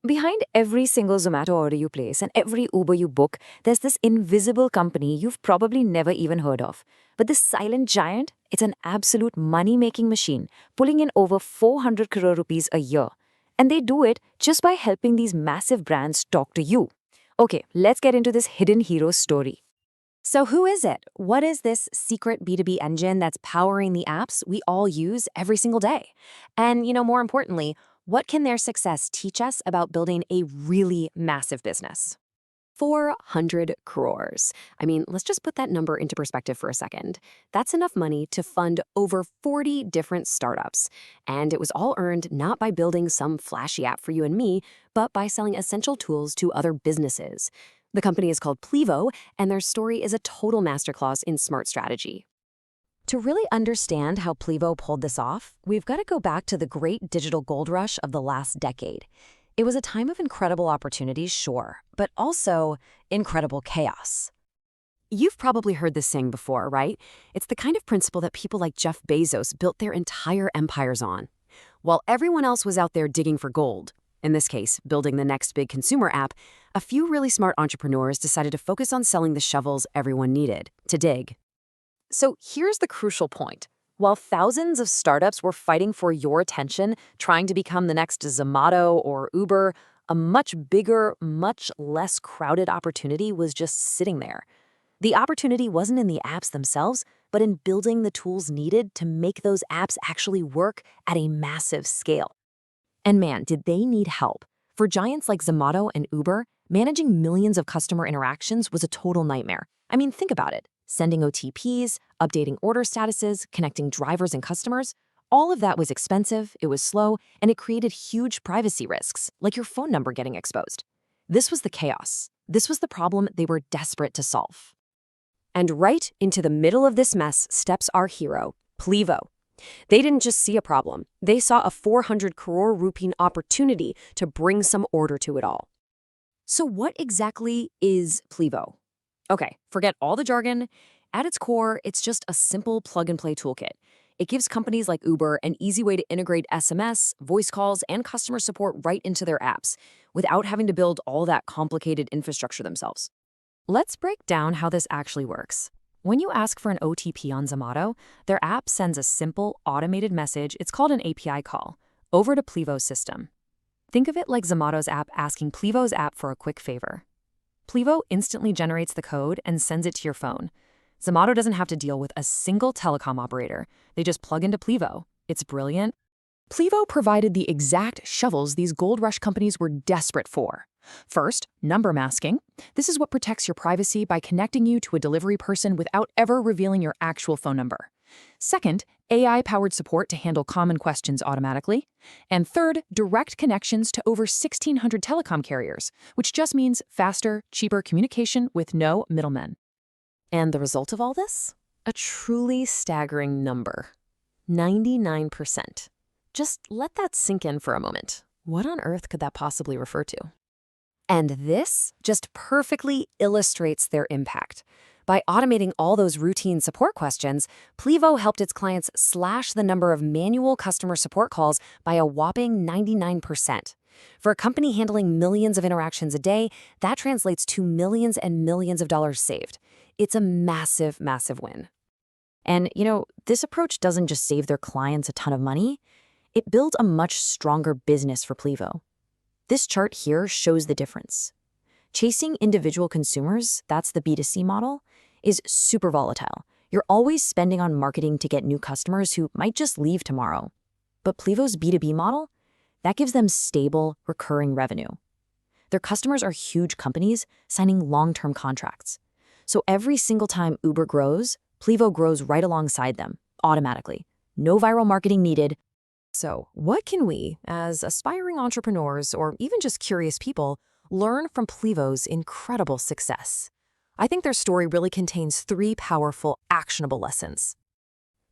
Behind every single Zomato order you place and every Uber you book, there's this invisible company you've probably never even heard of. But this silent giant, it's an absolute money-making machine, pulling in over 400 crore rupees a year. And they do it just by helping these massive brands talk to you. Okay, let's get into this hidden hero story. So who is it? What is this secret B2B engine that's powering the apps we all use every single day? And, more importantly, what can their success teach us about building a really massive business? 400 crores. I mean, let's just put that number into perspective for a second. That's enough money to fund over 40 different startups. And it was all earned not by building some flashy app for you and me, but by selling essential tools to other businesses. The company is called Plivo, and their story is a total masterclass in smart strategy. To really understand how Plivo pulled this off, we've got to go back to the great digital gold rush of the last decade. It was a time of incredible opportunities, sure, but also incredible chaos. You've probably heard this saying before, right? It's the kind of principle that people like Jeff Bezos built their entire empires on. While everyone else was out there digging for gold, in this case, building the next big consumer app, a few really smart entrepreneurs decided to focus on selling the shovels everyone needed to dig. So here's the crucial point. While thousands of startups were fighting for your attention, trying to become the next Zomato or Uber, a much bigger, much less crowded opportunity was just sitting there. The opportunity wasn't in the apps themselves, but in building the tools needed to make those apps actually work at a massive scale. And man, did they need help. For giants like Zomato and Uber, managing millions of customer interactions was a total nightmare. I mean, think about it. Sending OTPs, updating order statuses, connecting drivers and customers, all of that was expensive, it was slow, and it created huge privacy risks, like your phone number getting exposed. This was the chaos. This was the problem they were desperate to solve. And right into the middle of this mess steps our hero, Plivo. They didn't just see a problem. They saw a 400 crore rupee opportunity to bring some order to it all. So what exactly is Plivo? Okay, forget all the jargon. At its core, it's just a simple plug-and-play toolkit. It gives companies like Uber an easy way to integrate SMS, voice calls, and customer support right into their apps, without having to build all that complicated infrastructure themselves. Let's break down how this actually works. When you ask for an OTP on Zomato, their app sends a simple, automated message, it's called an API call, over to Plivo's system. Think of it like Zomato's app asking Plivo's app for a quick favor. Plivo instantly generates the code and sends it to your phone. Zomato doesn't have to deal with a single telecom operator. They just plug into Plivo. It's brilliant. Plivo provided the exact shovels these gold rush companies were desperate for. First, number masking. This is what protects your privacy by connecting you to a delivery person without ever revealing your actual phone number. Second, AI-powered support to handle common questions automatically. And third, direct connections to over 1,600 telecom carriers, which just means faster, cheaper communication with no middlemen. And the result of all this? A truly staggering number. 99%. Just let that sink in for a moment. What on earth could that possibly refer to? And this just perfectly illustrates their impact. By automating all those routine support questions, Plivo helped its clients slash the number of manual customer support calls by a whopping 99%. For a company handling millions of interactions a day, that translates to millions and millions of dollars saved. It's a massive, massive win. And, this approach doesn't just save their clients a ton of money, it built a much stronger business for Plivo. This chart here shows the difference. Chasing individual consumers, that's the B2C model, is super volatile. You're always spending on marketing to get new customers who might just leave tomorrow. But Plivo's B2B model, that gives them stable, recurring revenue. Their customers are huge companies signing long-term contracts. So every single time Uber grows, Plivo grows right alongside them, automatically. No viral marketing needed. So what can we, as aspiring entrepreneurs or even just curious people, learn from Plivo's incredible success? I think their story really contains 3 powerful, actionable lessons.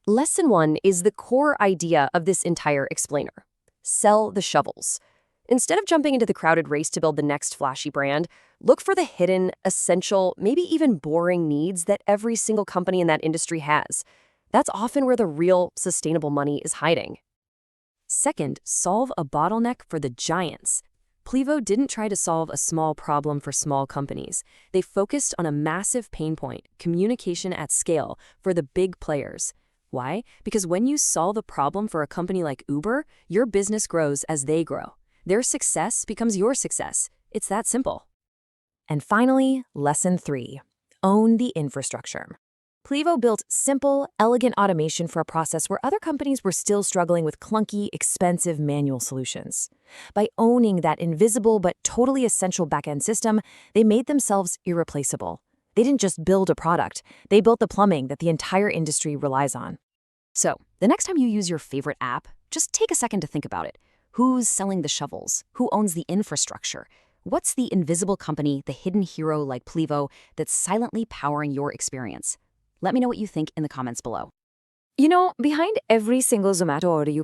Lesson 1 is the core idea of this entire explainer. Sell the shovels. Instead of jumping into the crowded race to build the next flashy brand, look for the hidden, essential, maybe even boring needs that every single company in that industry has. That's often where the real, sustainable money is hiding. Second, solve a bottleneck for the giants. Plivo didn't try to solve a small problem for small companies. They focused on a massive pain point, communication at scale, for the big players. Why? Because when you solve a problem for a company like Uber, your business grows as they grow. Their success becomes your success. It's that simple. And finally, lesson 3. Own the infrastructure. Plivo built simple, elegant automation for a process where other companies were still struggling with clunky, expensive manual solutions. By owning that invisible but totally essential backend system, they made themselves irreplaceable. They didn't just build a product, they built the plumbing that the entire industry relies on. So, the next time you use your favorite app, just take a second to think about it. Who's selling the shovels? Who owns the infrastructure? What's the invisible company, the hidden hero like Plivo, that's silently powering your experience? Let me know what you think in the comments below. Behind every single Zomato order you